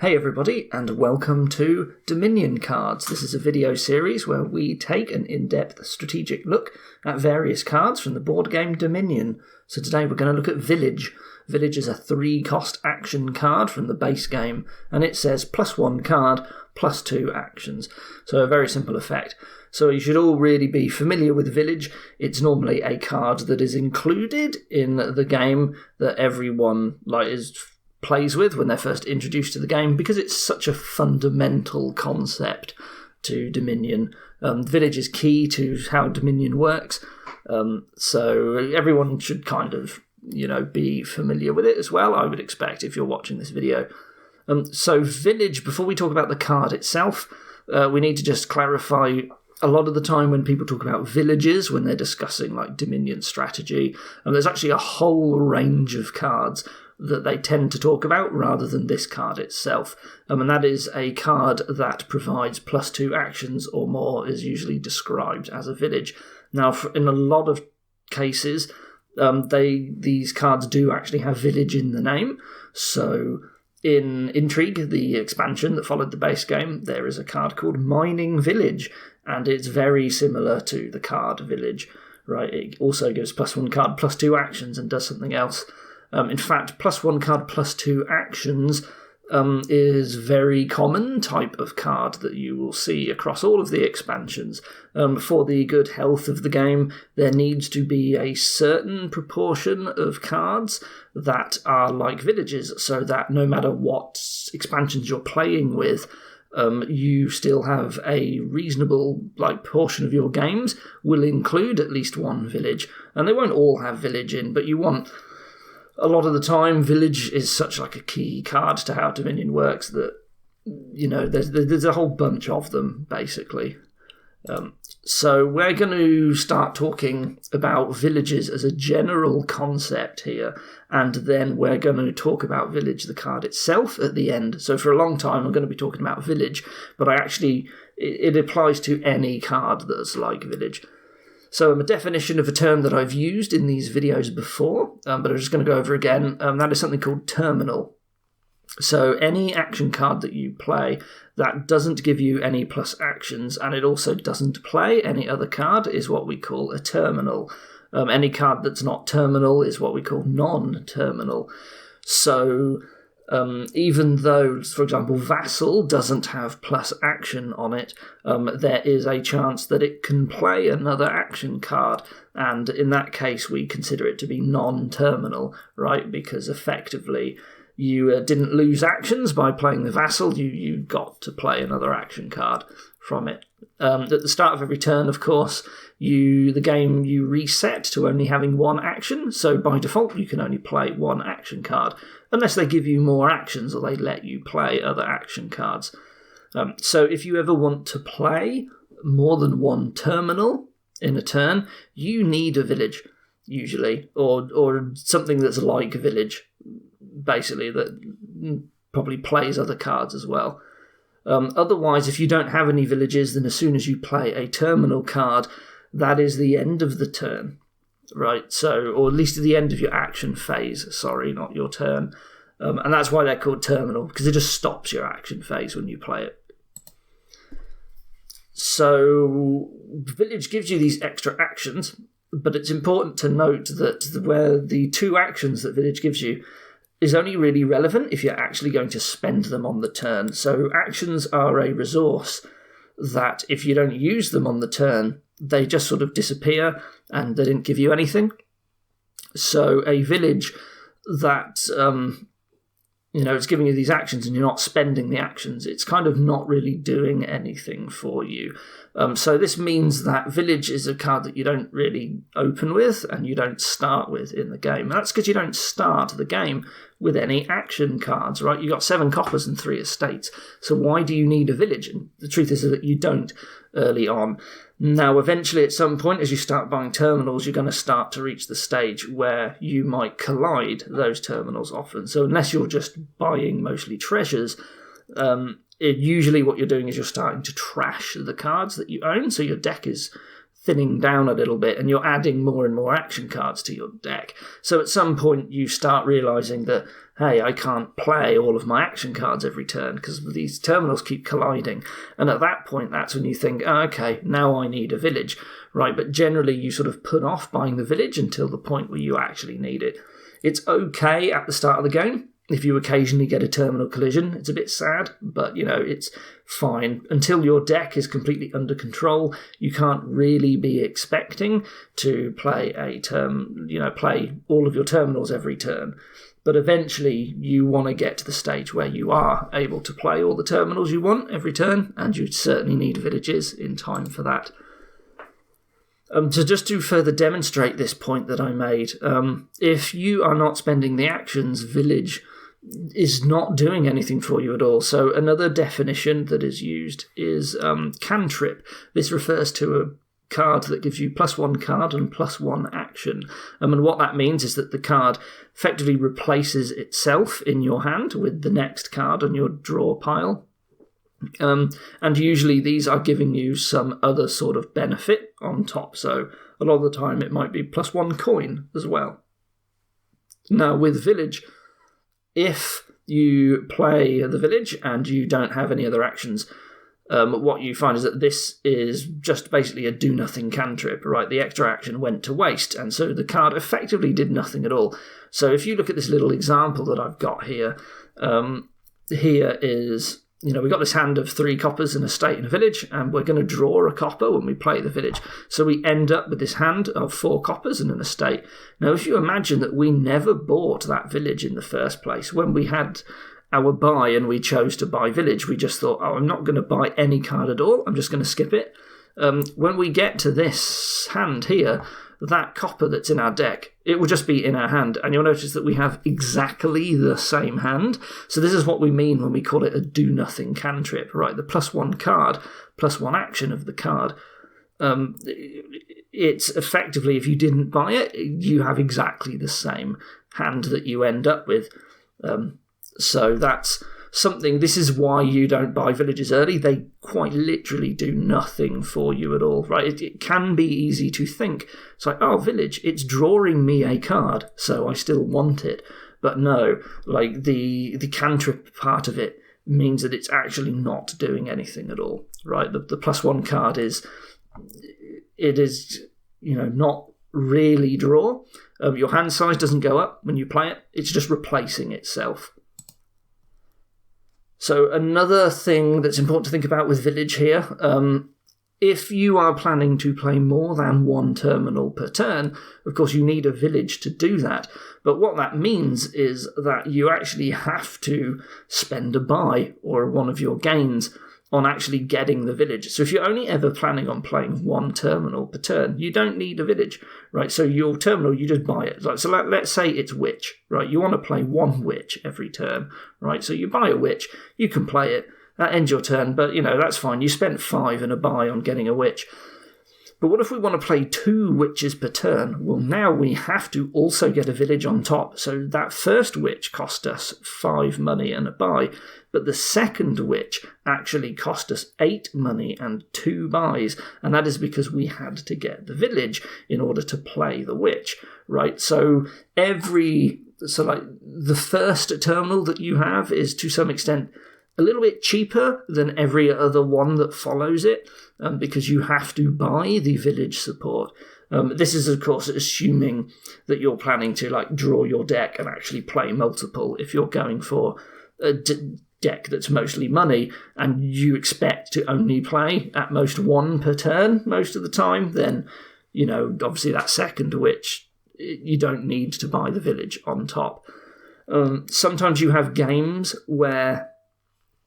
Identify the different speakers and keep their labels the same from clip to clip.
Speaker 1: Hey everybody, and welcome to Dominion Cards. This is a video series where we take an in-depth strategic look at various cards from the board game Dominion. So today we're going to look at Village. Village is a 3-cost action card from the base game, and it says +1 card, +2 actions. So a very simple effect. So you should all really be familiar with Village. It's normally a card that is included in the game that everyone plays with when they're first introduced to the game, because it's such a fundamental concept to Dominion. Village is key to how Dominion works, so everyone should kind of, be familiar with it as well, I would expect, if you're watching this video. So Village, before we talk about the card itself, we need to just clarify. A lot of the time when people talk about villages, when they're discussing Dominion strategy, there's actually a whole range of cards that they tend to talk about rather than this card itself. And that is a card that provides +2 actions or more, is usually described as a village. Now, in a lot of cases, these cards do actually have village in the name. So in Intrigue, the expansion that followed the base game, there is a card called Mining Village, and it's very similar to the card Village, right? It also gives +1 card, +2 actions, and does something else. In fact, +1 card, +2 actions is very common type of card that you will see across all of the expansions. For the good health of the game, there needs to be a certain proportion of cards that are like villages, so that no matter what expansions you're playing with, you still have a reasonable portion of your games will include at least one village. And they won't all have village in, but you want... A lot of the time, Village is such a key card to how Dominion works that, there's a whole bunch of them, basically. So we're going to start talking about villages as a general concept here, and then we're going to talk about Village, the card itself, at the end. So for a long time, I'm going to be talking about Village, but it applies to any card that's like Village. So a definition of a term that I've used in these videos before, but I'm just going to go over again, that is something called terminal. So any action card that you play that doesn't give you any plus actions, and it also doesn't play any other card, is what we call a terminal. Any card that's not terminal is what we call non-terminal. So... even though, for example, Vassal doesn't have plus action on it, there is a chance that it can play another action card, and in that case we consider it to be non-terminal, right? Because effectively you didn't lose actions by playing the Vassal, you got to play another action card from it. At the start of every turn, of course, you reset to only having one action, so by default you can only play one action card, unless they give you more actions or they let you play other action cards. So if you ever want to play more than one terminal in a turn, you need a village, usually, or something that's like a village, basically, that probably plays other cards as well. Otherwise, if you don't have any villages, then as soon as you play a terminal card, that is the end of the turn, right? So, or at least at the end of your action phase, sorry, not your turn. And that's why they're called terminal, because it just stops your action phase when you play it. So, Village gives you these extra actions, but it's important to note that where the 2 actions that Village gives you is only really relevant if you're actually going to spend them on the turn. So actions are a resource that if you don't use them on the turn, they just sort of disappear and they didn't give you anything. So a village that, it's giving you these actions and you're not spending the actions, it's kind of not really doing anything for you. So this means that Village is a card that you don't really open with and you don't start with in the game. And that's because you don't start the game with any action cards, right? You've got 7 coppers and 3 estates. So why do you need a village? And the truth is that you don't early on. Now, eventually, at some point, as you start buying terminals, you're going to start to reach the stage where you might collide those terminals often. So unless you're just buying mostly treasures, usually what you're doing is you're starting to trash the cards that you own. So your deck is thinning down a little bit and you're adding more and more action cards to your deck. So at some point you start realising that, hey, I can't play all of my action cards every turn because these terminals keep colliding. And at that point, that's when you think, oh, okay, now I need a village, right? But generally you sort of put off buying the village until the point where you actually need it. It's okay at the start of the game. If you occasionally get a terminal collision, it's a bit sad, but, it's fine. Until your deck is completely under control, you can't really be expecting to play play all of your terminals every turn. But eventually, you want to get to the stage where you are able to play all the terminals you want every turn, and you certainly need villages in time for that. So just to further demonstrate this point that I made, if you are not spending the actions, village is not doing anything for you at all. So another definition that is used is cantrip. This refers to a card that gives you +1 card and +1 action. And what that means is that the card effectively replaces itself in your hand with the next card on your draw pile. And usually these are giving you some other sort of benefit on top. So a lot of the time it might be +1 coin as well. Now with village, if you play the village and you don't have any other actions, what you find is that this is just basically a do-nothing cantrip, right? The extra action went to waste, and so the card effectively did nothing at all. So if you look at this little example that I've got here, here is, we've got this hand of 3 coppers, an estate and a village, and we're going to draw a copper when we play the village. So we end up with this hand of 4 coppers and an estate. Now, if you imagine that we never bought that village in the first place, when we had our buy and we chose to buy village, we just thought, I'm not going to buy any card at all, I'm just going to skip it. When we get to this hand here, that copper that's in our deck, it will just be in our hand, and you'll notice that we have exactly the same hand. So this is what we mean when we call it a do-nothing cantrip, right? The +1 card, +1 action of the card. It's effectively, if you didn't buy it, you have exactly the same hand that you end up with. So that's something, this is why you don't buy villages early. They quite literally do nothing for you at all, right? It can be easy to think, it's like, oh, village, it's drawing me a card, so I still want it. But no, like the cantrip part of it means that it's actually not doing anything at all, right? The +1 card is not really draw. Your hand size doesn't go up when you play it, it's just replacing itself. So another thing that's important to think about with village here, if you are planning to play more than 1 terminal per turn, of course you need a village to do that. But what that means is that you actually have to spend a buy or one of your gains on actually getting the village. So if you're only ever planning on playing 1 terminal per turn, you don't need a village, right? So your terminal, you just buy it. So let's say it's witch, right? You want to play 1 witch every turn, right? So you buy a witch, you can play it, that ends your turn, but that's fine. You spent 5 and a buy on getting a witch. But what if we want to play 2 witches per turn? Well, now we have to also get a village on top. So that first witch cost us 5 money and a buy, but the second witch actually cost us 8 money and 2 buys, and that is because we had to get the village in order to play the witch, right? So the first terminal that you have is to some extent a little bit cheaper than every other one that follows it, because you have to buy the village support. This is, of course, assuming that you're planning to draw your deck and actually play multiple. If you're going for a deck that's mostly money and you expect to only play at most 1 per turn most of the time, then obviously that second witch, you don't need to buy the village on top. Sometimes you have games where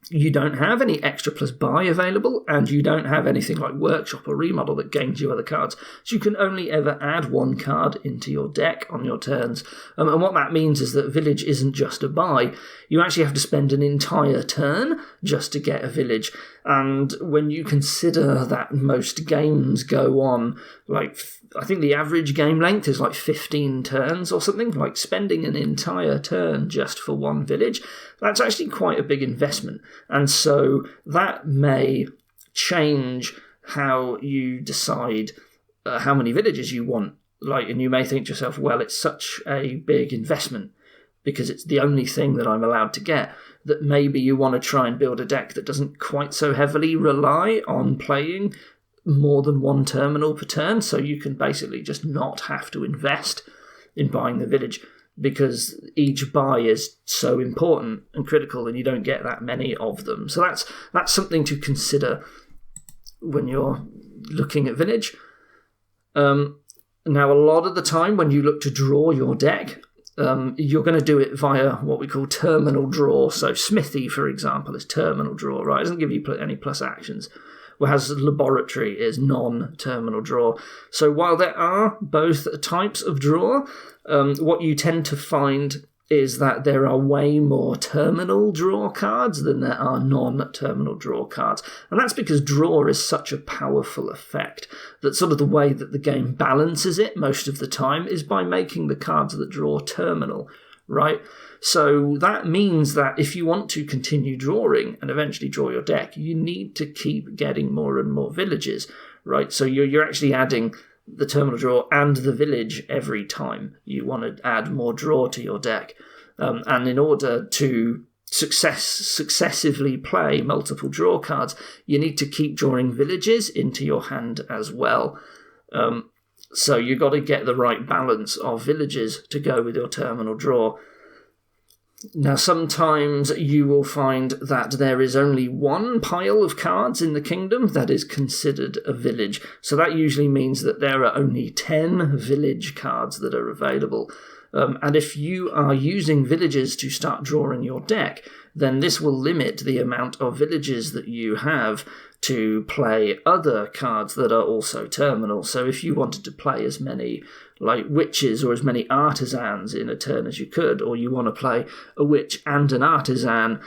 Speaker 1: you don't have any extra plus buy available, and you don't have anything like workshop or remodel that gains you other cards. So you can only ever add 1 card into your deck on your turns. And what that means is that village isn't just a buy. You actually have to spend an entire turn just to get a village. And when you consider that most games go on, I think the average game length is 15 turns or something, spending an entire turn just for 1 village, that's actually quite a big investment. And so that may change how you decide how many villages you want. And you may think to yourself, well, it's such a big investment because it's the only thing that I'm allowed to get, that maybe you want to try and build a deck that doesn't quite so heavily rely on playing more than one terminal per turn, so you can basically just not have to invest in buying the village, because each buy is so important and critical and you don't get that many of them. So that's something to consider when you're looking at village. Now, a lot of the time when you look to draw your deck, you're going to do it via what we call terminal draw. So Smithy, for example, is terminal draw, right? It doesn't give you any plus actions, whereas Laboratory is non-terminal draw. So while there are both types of draw, what you tend to find is that there are way more terminal draw cards than there are non-terminal draw cards. And that's because draw is such a powerful effect that sort of the way that the game balances it most of the time is by making the cards that draw terminal, right? So that means that if you want to continue drawing and eventually draw your deck, you need to keep getting more and more villages, right? So you're actually adding the terminal draw and the village every time you want to add more draw to your deck. And in order to successively play multiple draw cards, you need to keep drawing villages into your hand as well. So you've got to get the right balance of villages to go with your terminal draw. Now, sometimes you will find that there is only one pile of cards in the kingdom that is considered a village. So that usually means that there are only 10 village cards that are available. And if you are using villages to start drawing your deck, then this will limit the amount of villages that you have to play other cards that are also terminal. So if you wanted to play as many witches or as many artisans in a turn as you could, or you want to play a witch and an artisan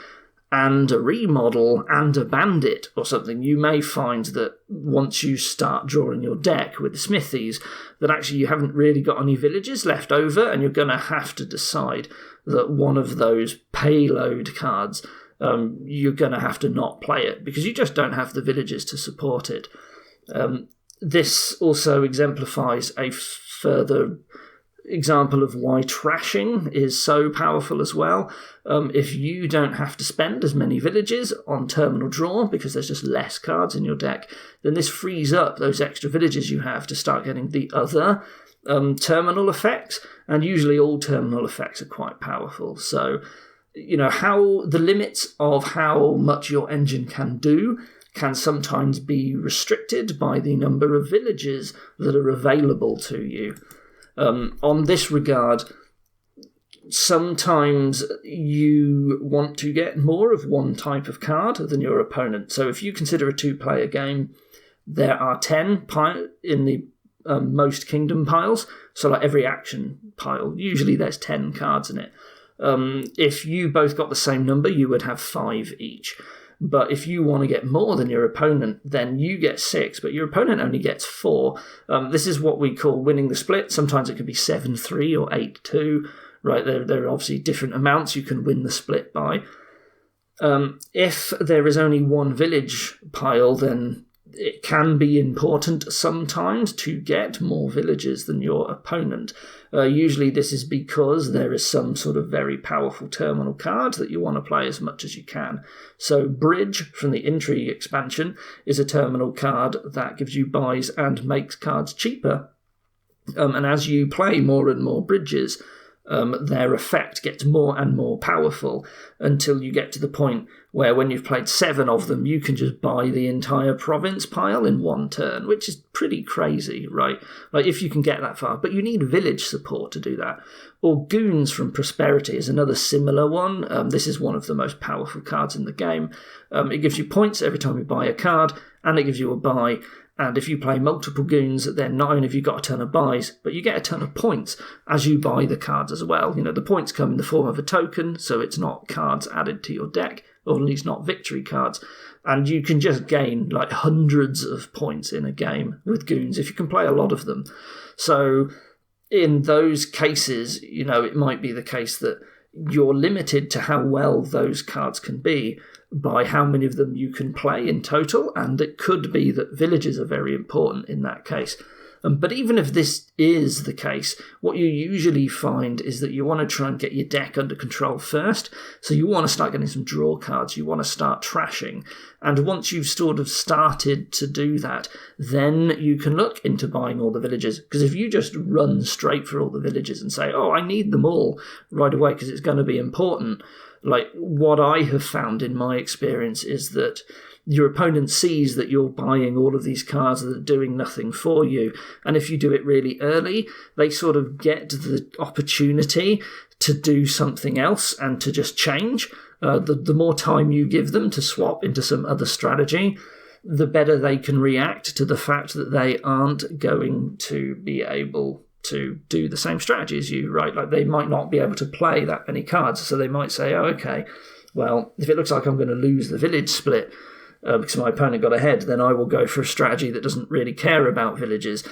Speaker 1: and a remodel and a bandit or something, you may find that once you start drawing your deck with the smithies, that actually you haven't really got any villages left over, and you're going to have to decide that one of those payload cards, you're going to have to not play it because you just don't have the villages to support it. This also exemplifies a further example of why trashing is so powerful as well. If you don't have to spend as many villages on terminal draw because there's just less cards in your deck, then this frees up those extra villages you have to start getting the other terminal effects, and usually all terminal effects are quite powerful. So, how the limits of how much your engine can do can sometimes be restricted by the number of villages that are available to you. On this regard, sometimes you want to get more of one type of card than your opponent. So if you consider a two-player game, there are 10 in the most kingdom piles. So every action pile, usually there's 10 cards in it. If you both got the same number, you would have 5 each. But if you want to get more than your opponent, then you get 6, but your opponent only gets 4. This is what we call winning the split. Sometimes it could be 7-3 or 8-2, right? There are obviously different amounts you can win the split by. If there is only one village pile, then it can be important sometimes to get more villages than your opponent. Usually this is because there is some sort of very powerful terminal card that you want to play as much as you can. So Bridge from the Intrigue expansion is a terminal card that gives you buys and makes cards cheaper. And as you play more and more bridges, their effect gets more and more powerful until you get to the point where when you've played 7 of them, you can just buy the entire province pile in one turn, which is pretty crazy, right? If you can get that far. But you need village support to do that. Or Goons from Prosperity is another similar one. This is one of the most powerful cards in the game. It gives you points every time you buy a card, and it gives you a buy. And if you play multiple goons, then not only have you got a ton of buys, but you get a ton of points as you buy the cards as well. The points come in the form of a token, so it's not cards added to your deck, or at least not victory cards. And you can just gain hundreds of points in a game with goons if you can play a lot of them. So in those cases, it might be the case that you're limited to how well those cards can be by how many of them you can play in total, and it could be that villages are very important in that case. But even if this is the case, what you usually find is that you want to try and get your deck under control first. So you want to start getting some draw cards. You want to start trashing. And once you've sort of started to do that, then you can look into buying all the villages. Because if you just run straight for all the villages and say, oh, I need them all right away because it's going to be important, like what I have found in my experience is that your opponent sees that you're buying all of these cards that are doing nothing for you. And if you do it really early, they sort of get the opportunity to do something else and to just change. The more time you give them to swap into some other strategy, the better they can react to the fact that they aren't going to be able to do the same strategy as you, right? Like they might not be able to play that many cards. So they might say, oh, okay, well, if it looks like I'm going to lose the village split, because my opponent got ahead, then I will go for a strategy that doesn't really care about villages.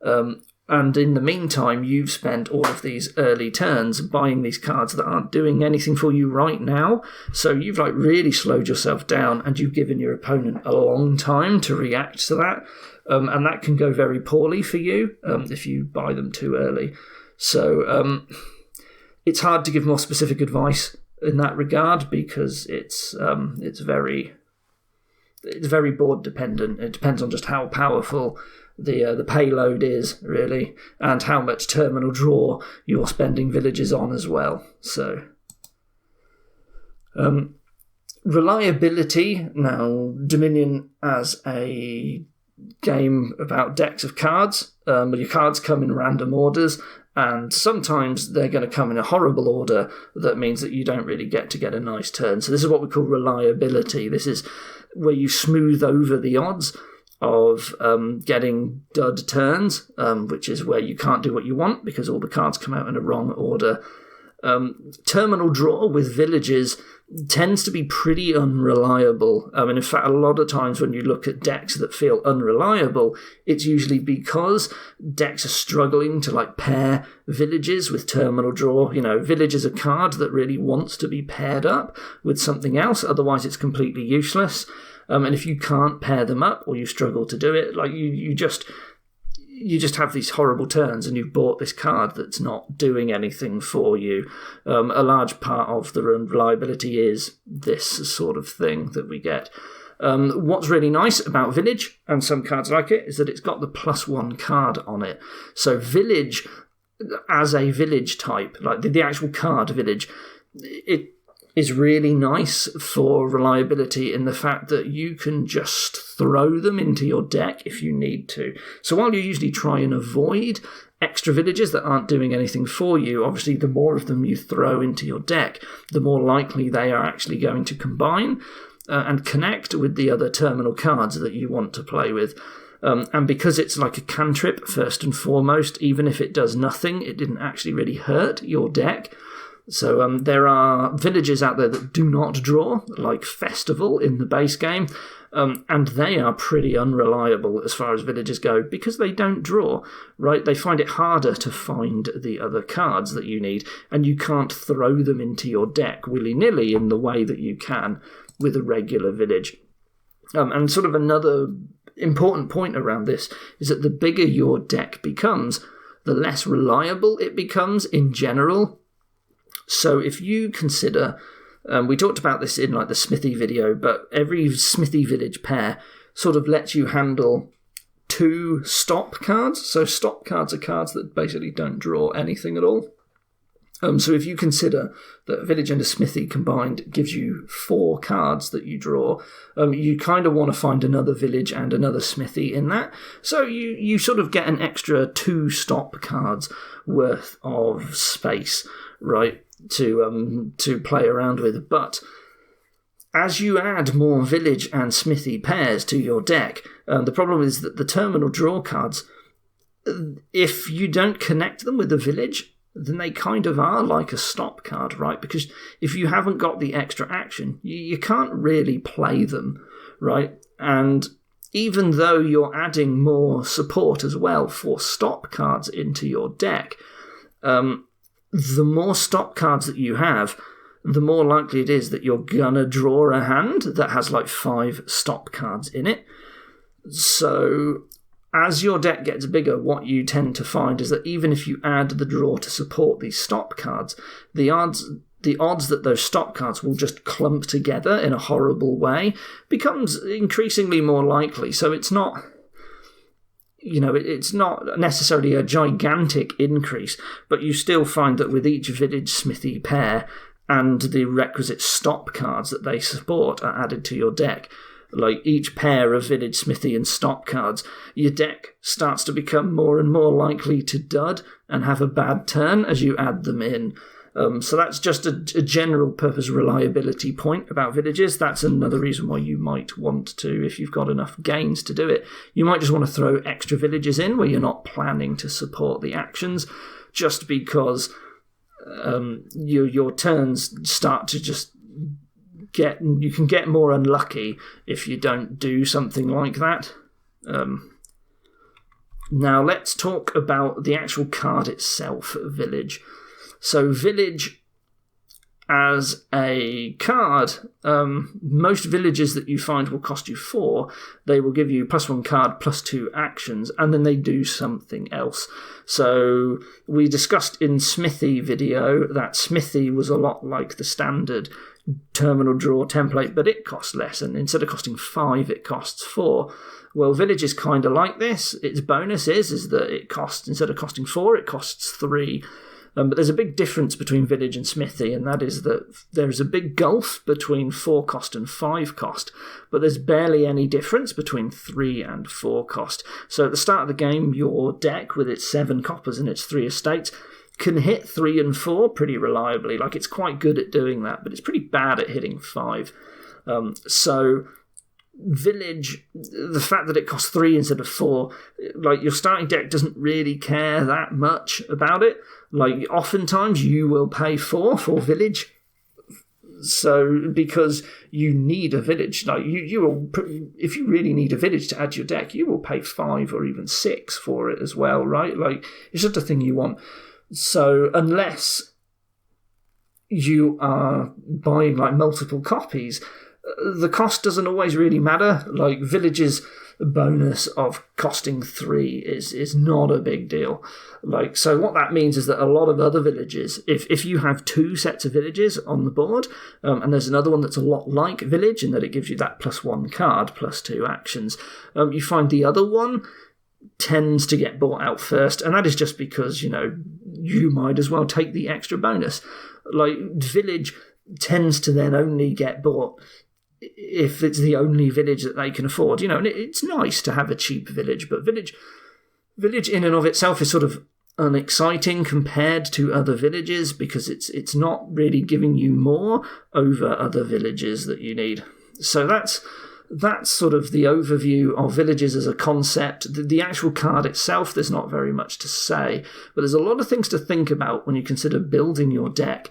Speaker 1: And in the meantime, you've spent all of these early turns buying these cards that aren't doing anything for you right now. So you've like really slowed yourself down and you've given your opponent a long time to react to that. And that can go very poorly for you if you buy them too early. So it's hard to give more specific advice in that regard because it's very board dependent. It depends on just how powerful the payload is, really, and how much terminal draw you're spending villages on as well. So reliability. Now, Dominion as a game about decks of cards, your cards come in random orders, and sometimes they're going to come in a horrible order that means that you don't really get a nice turn. So this is what we call reliability. This is where you smooth over the odds of getting dud turns, which is where you can't do what you want because all the cards come out in a wrong order. Terminal draw with villages tends to be pretty unreliable. In fact, a lot of times when you look at decks that feel unreliable, it's usually because decks are struggling to like pair villages with terminal draw. You know, village is a card that really wants to be paired up with something else, otherwise it's completely useless. And if you can't pair them up or you struggle to do it, like you just have these horrible turns and you've bought this card that's not doing anything for you. A large part of the reliability is this sort of thing that we get. What's really nice about Village, and some cards like it, is that it's got the +1 card on it. So Village, as a village type, like the actual card Village, it is really nice for reliability in the fact that you can just throw them into your deck if you need to. So while you usually try and avoid extra villages that aren't doing anything for you, obviously the more of them you throw into your deck, the more likely they are actually going to combine and connect with the other terminal cards that you want to play with. And because it's like a cantrip, first and foremost, even if it does nothing, it didn't actually really hurt your deck. So there are villages out there that do not draw, like Festival in the base game, and they are pretty unreliable as far as villages go because they don't draw, right? They find it harder to find the other cards that you need, and you can't throw them into your deck willy-nilly in the way that you can with a regular village. And sort of another important point around this is that the bigger your deck becomes, the less reliable it becomes in general. So if you consider, we talked about this in like the Smithy video, but every Smithy Village pair sort of lets you handle 2 stop cards. So stop cards are cards that basically don't draw anything at all. So if you consider that a Village and a Smithy combined gives you 4 cards that you draw, you kind of want to find another Village and another Smithy in that. So you sort of get an extra 2 stop cards worth of space, right, to play around with. But as you add more Village and Smithy pairs to your deck, the problem is that the terminal draw cards, if you don't connect them with a Village, then they kind of are like a stop card, right? Because if you haven't got the extra action, you can't really play them, right? And even though you're adding more support as well for stop cards into your deck, the more stop cards that you have, the more likely it is that you're gonna draw a hand that has like 5 stop cards in it. So as your deck gets bigger, what you tend to find is that even if you add the draw to support these stop cards, the odds that those stop cards will just clump together in a horrible way becomes increasingly more likely. So it's not, it's not necessarily a gigantic increase, but you still find that with each Village Smithy pair and the requisite stop cards that they support are added to your deck, like each pair of Village Smithy and stop cards, your deck starts to become more and more likely to dud and have a bad turn as you add them in. So that's just a general purpose reliability point about villages. That's another reason why you might want to, if you've got enough gains to do it, you might just want to throw extra villages in where you're not planning to support the actions, just because your turns start to just you can get more unlucky if you don't do something like that. Now let's talk about the actual card itself, Village. So Village as a card, most villages that you find will cost you 4. They will give you +1 card, +2 actions, and then they do something else. So we discussed in Smithy video that Smithy was a lot like the standard terminal draw template, but it costs less, and instead of costing 5, it costs 4. Well, Village is kind of like this. Its bonus is that it costs, instead of costing 4, it costs 3. But there's a big difference between Village and Smithy, and that is that there's a big gulf between 4 cost and 5 cost, but there's barely any difference between 3 and 4 cost. So at the start of the game, your deck, with its 7 coppers and its 3 estates, can hit 3 and 4 pretty reliably. Like, it's quite good at doing that, but it's pretty bad at hitting 5. So Village, the fact that it costs 3 instead of 4, like, your starting deck doesn't really care that much about it. Like, oftentimes you will pay 4 for Village, so because you need a village. Like, you will, if you really need a village to add to your deck, you will pay 5 or even 6 for it as well, right? Like, it's just a thing you want. So unless you are buying like multiple copies, the cost doesn't always really matter. Like, Village's bonus of costing 3 is not a big deal. Like, so what that means is that a lot of other villages, if you have 2 sets of villages on the board, and there's another one that's a lot like Village in that it gives you that +1 card, +2 actions, you find the other one tends to get bought out first, and that is just because, you might as well take the extra bonus. Like, Village tends to then only get bought if it's the only village that they can afford, and it's nice to have a cheap village, but village in and of itself is sort of unexciting compared to other villages because it's not really giving you more over other villages that you need. So that's sort of the overview of villages as a concept. The actual card itself, there's not very much to say, but there's a lot of things to think about when you consider building your deck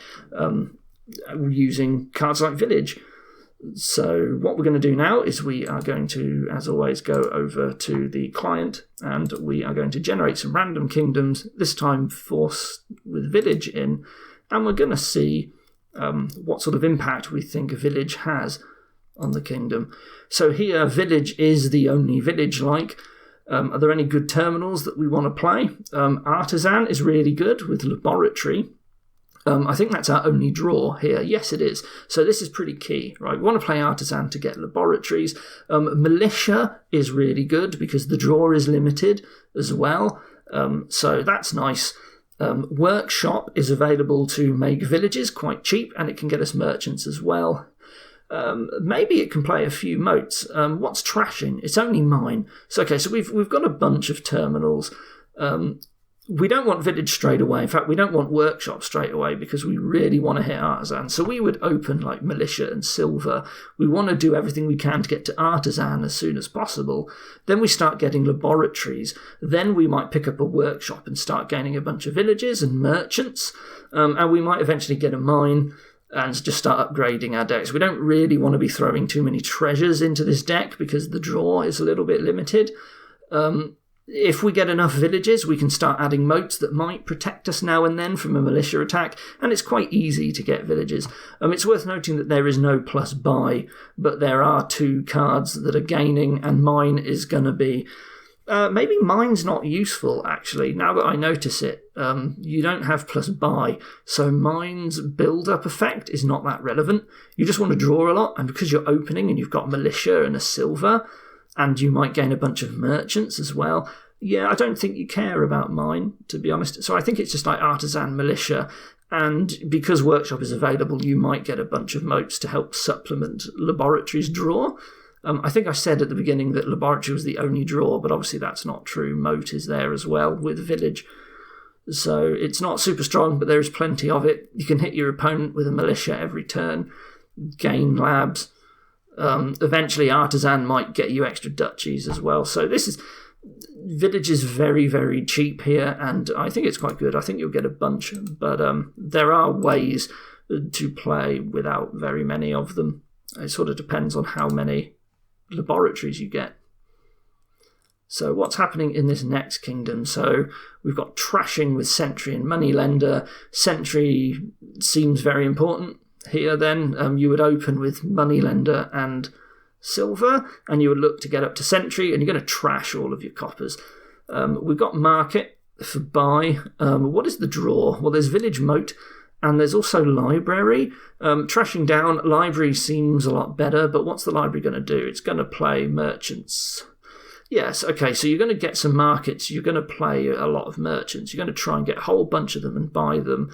Speaker 1: using cards like Village. So what we're going to do now is we are going to, as always, go over to the client and we are going to generate some random kingdoms, this time with Village in, and we're going to see what sort of impact we think a village has on the kingdom. So here, Village is the only village-like. Are there any good terminals that we want to play? Artisan is really good with Laboratory. I think that's our only draw here. Yes, it is. So this is pretty key, right? We want to play Artisan to get laboratories. Militia is really good because the draw is limited as well. So that's nice. Workshop is available to make villages quite cheap, and it can get us merchants as well. Maybe it can play a few moats. What's trashing? It's only mine. So okay, so we've got a bunch of terminals. We don't want Village straight away. In fact, we don't want Workshop straight away because we really want to hit Artisan. So we would open like Militia and Silver. We want to do everything we can to get to Artisan as soon as possible. Then we start getting laboratories. Then we might pick up a Workshop and start gaining a bunch of villages and merchants. And we might eventually get a mine and just start upgrading our decks. We don't really want to be throwing too many treasures into this deck because the draw is a little bit limited. If we get enough villages, we can start adding moats that might protect us now and then from a militia attack, and it's quite easy to get villages. It's worth noting that there is no plus buy, but there are 2 cards that are gaining, and mine is going to be Maybe mine's not useful, actually. Now that I notice it, you don't have plus buy, so mine's build-up effect is not that relevant. You just want to draw a lot, and because you're opening and you've got militia and a silver, and you might gain a bunch of merchants as well, yeah, I don't think you care about mine, to be honest. So I think it's just like artisan militia, and because workshop is available, you might get a bunch of moats to help supplement laboratory's draw. I think I said at the beginning that laboratory was the only draw, but obviously that's not true. Moat is there as well with village. So it's not super strong, but there is plenty of it. You can hit your opponent with a militia every turn, gain labs. Eventually artisan might get you extra duchies as well. So village is very, very cheap here, and I think it's quite good. I think you'll get a bunch, but there are ways to play without very many of them. It sort of depends on how many laboratories you get. So what's happening in this next kingdom? So we've got trashing with sentry and moneylender. Sentry seems very important here then. You would open with moneylender and silver, and you would look to get up to sentry, and you're going to trash all of your coppers. We've got market for buy. What is the draw? Well, there's village moat, and there's also library. Trashing down, library seems a lot better, but what's the library going to do? It's going to play merchants. Yes, okay, so you're going to get some markets. You're going to play a lot of merchants. You're going to try and get a whole bunch of them and buy them.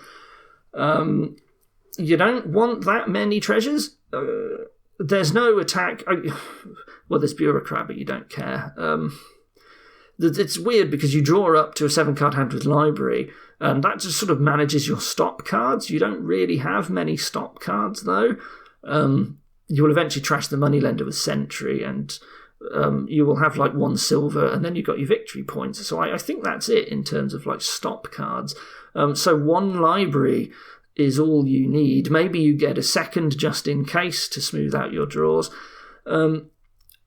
Speaker 1: You don't want that many treasures. There's no attack. Well, there's bureaucrat, but you don't care. It's weird because you draw up to a 7-card hand with library, and that just sort of manages your stop cards. You don't really have many stop cards, though. You will eventually trash the moneylender with sentry, and you will have like 1 silver, and then you've got your victory points. So I think that's it in terms of like stop cards. So 1 library is all you need. Maybe you get a second just in case to smooth out your draws.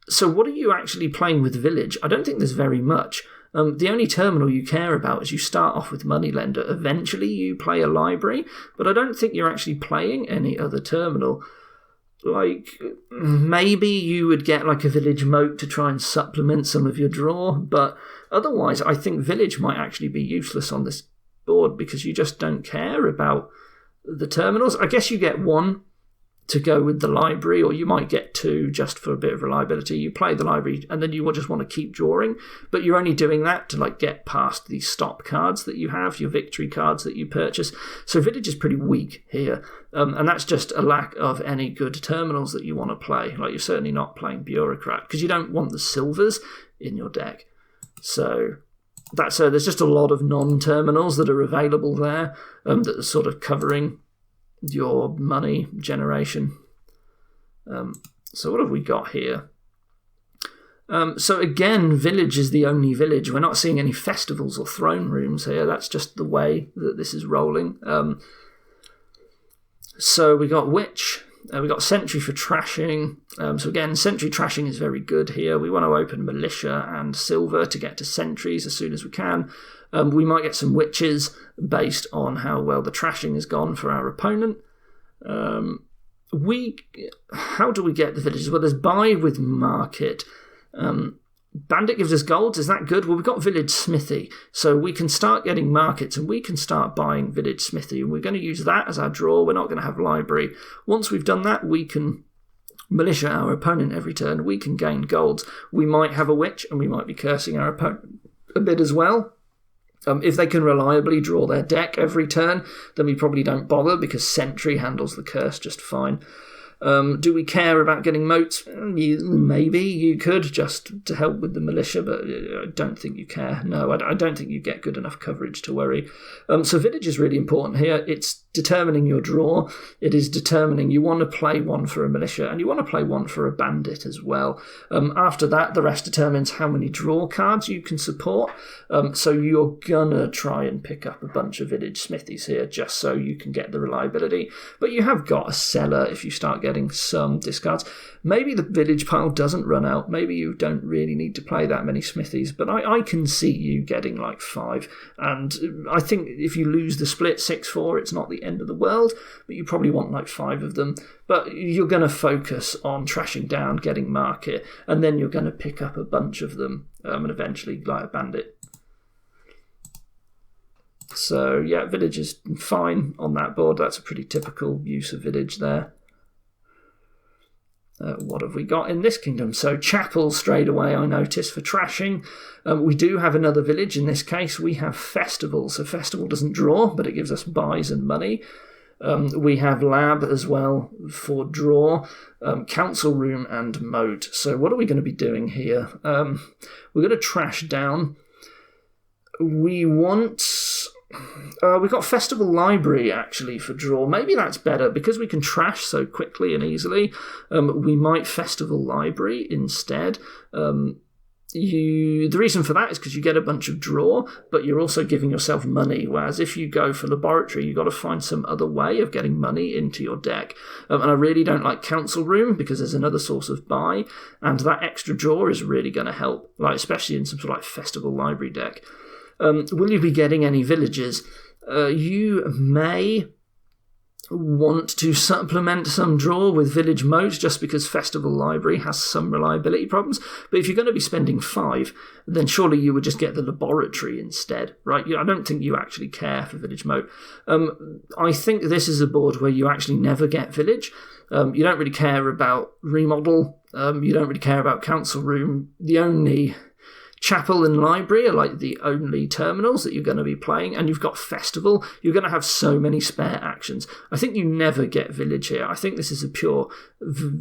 Speaker 1: So what are you actually playing with village? I don't think there's very much. The only terminal you care about is you start off with moneylender. Eventually you play a library, but I don't think you're actually playing any other terminal. Like, maybe you would get like a village moat to try and supplement some of your draw, but otherwise I think village might actually be useless on this board because you just don't care about the terminals. I guess you get 1 to go with the library, or you might get 2 just for a bit of reliability. You play the library and then you will just want to keep drawing, but you're only doing that to like get past the stop cards that you have, your victory cards that you purchase. So village is pretty weak here, and that's just a lack of any good terminals that you want to play. Like, you're certainly not playing bureaucrat because you don't want the silvers in your deck. So that's there's just a lot of non-terminals that are available there, that are sort of covering your money generation. So what have we got here? So again, village is the only village. We're not seeing any festivals or throne rooms here. That's just the way that this is rolling. So we got witch. We got sentry for trashing. So again, sentry trashing is very good here. We want to open militia and silver to get to sentries as soon as we can. We might get some witches based on how well the trashing has gone for our opponent. How do we get the villages? Well, there's buy with market. Bandit gives us golds. Is that good? Well, we've got village smithy, so we can start getting markets and we can start buying village smithy, and we're going to use that as our draw. We're not going to have library. Once we've done that, we can militia our opponent every turn. We can gain golds. We might have a witch, and we might be cursing our opponent a bit as well. If they can reliably draw their deck every turn, then we probably don't bother because sentry handles the curse just fine. Do we care about getting moats? Maybe you could, just to help with the militia, but I don't think you care. No, I don't think you get good enough coverage to worry. So village is really important here. It's determining your draw. It is determining you want to play 1 for a militia and you want to play 1 for a bandit as well. After that, the rest determines how many draw cards you can support. So you're gonna try and pick up a bunch of village smithies here just so you can get the reliability. But you have got a seller if you start getting getting some discards. Maybe the village pile doesn't run out. Maybe you don't really need to play that many smithies, but I can see you getting like 5. And I think if you lose the split 6-4, it's not the end of the world, but you probably want like 5 of them. But you're going to focus on trashing down, getting market, and then you're going to pick up a bunch of them and eventually like a bandit. So yeah, village is fine on that board. That's a pretty typical use of village there. What have we got in this kingdom? So chapel straight away, I notice, for trashing. We do have another village. In this case, we have festival. So festival doesn't draw, but it gives us buys and money. We have lab as well for draw, council room and moat. So what are we going to be doing here? We're going to trash down. We want... we've got Festival Library, actually, for draw. Maybe that's better, because we can trash so quickly and easily. We might Festival Library instead. The reason for that is because you get a bunch of draw, but you're also giving yourself money, whereas if you go for Laboratory, you've got to find some other way of getting money into your deck. And I really don't like Council Room, because there's another source of buy, and that extra draw is really going to help, like especially in some sort of like Festival Library deck. Will you be getting any villages? You may want to supplement some draw with village modes, just because Festival Library has some reliability problems. But if you're going to be spending 5, then surely you would just get the Laboratory instead, right? I don't think you actually care for village mode. I think this is a board where you actually never get village. You don't really care about remodel. You don't really care about council room. The only... Chapel and library are like the only terminals that you're going to be playing, and you've got festival. You're going to have so many spare actions. I think you never get village here. I think this is a pure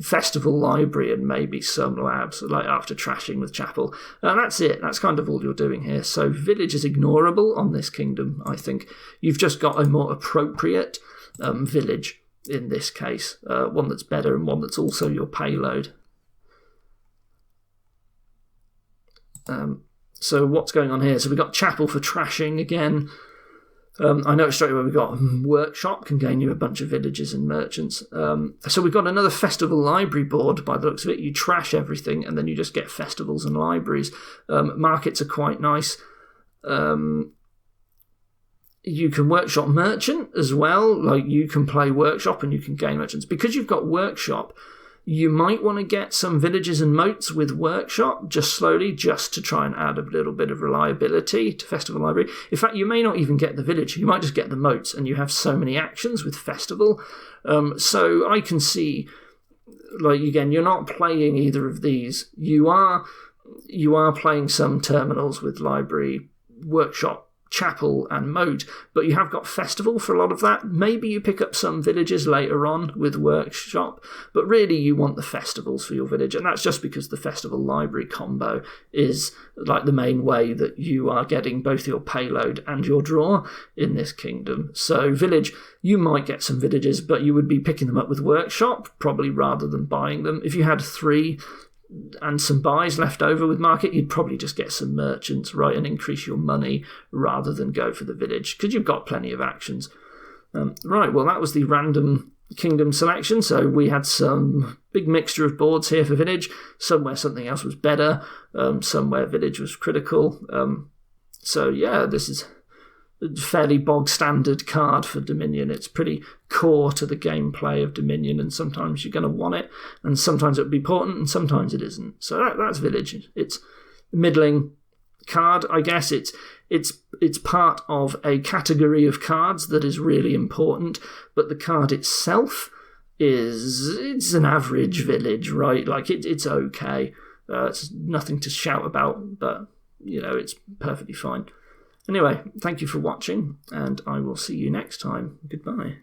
Speaker 1: festival library and maybe some labs, like after trashing with chapel. And that's it. That's kind of all you're doing here. So village is ignorable on this kingdom, I think. You've just got a more appropriate village in this case, one that's better and one that's also your payload. So what's going on here? So we've got chapel for trashing again. I noticed straight away we've got workshop, can gain you a bunch of villages and merchants. So we've got another festival library board by the looks of it. You trash everything and then you just get festivals and libraries. Markets are quite nice. You can workshop merchant as well. Like you can play workshop and you can gain merchants. Because you've got workshop, you might want to get some villages and moats with workshop, just slowly, just to try and add a little bit of reliability to Festival Library. In fact, you may not even get the village. You might just get the moats, and you have so many actions with Festival. So I can see, like, again, you're not playing either of these. You are playing some terminals with library, workshop, chapel and moat, but you have got festival for a lot of that. Maybe you pick up some villages later on with workshop, but really you want the festivals for your village, and that's just because the festival library combo is like the main way that you are getting both your payload and your draw in this kingdom. So village, you might get some villages, but you would be picking them up with workshop probably rather than buying them. If you had 3 and some buys left over with market, you'd probably just get some merchants, right, and increase your money rather than go for the village, because you've got plenty of actions. Right, well, that was the random kingdom selection. So we had some big mixture of boards here for village, somewhere something else was better, somewhere village was critical. So yeah, this is a fairly bog standard card for Dominion. It's pretty core to the gameplay of Dominion, and sometimes you're going to want it, and sometimes it'll be important, and sometimes it isn't. So that's village. It's a middling card, I guess. It's part of a category of cards that is really important, but the card itself it's an average village, right? Like it's okay. It's nothing to shout about, but it's perfectly fine. Anyway, thank you for watching, and I will see you next time. Goodbye.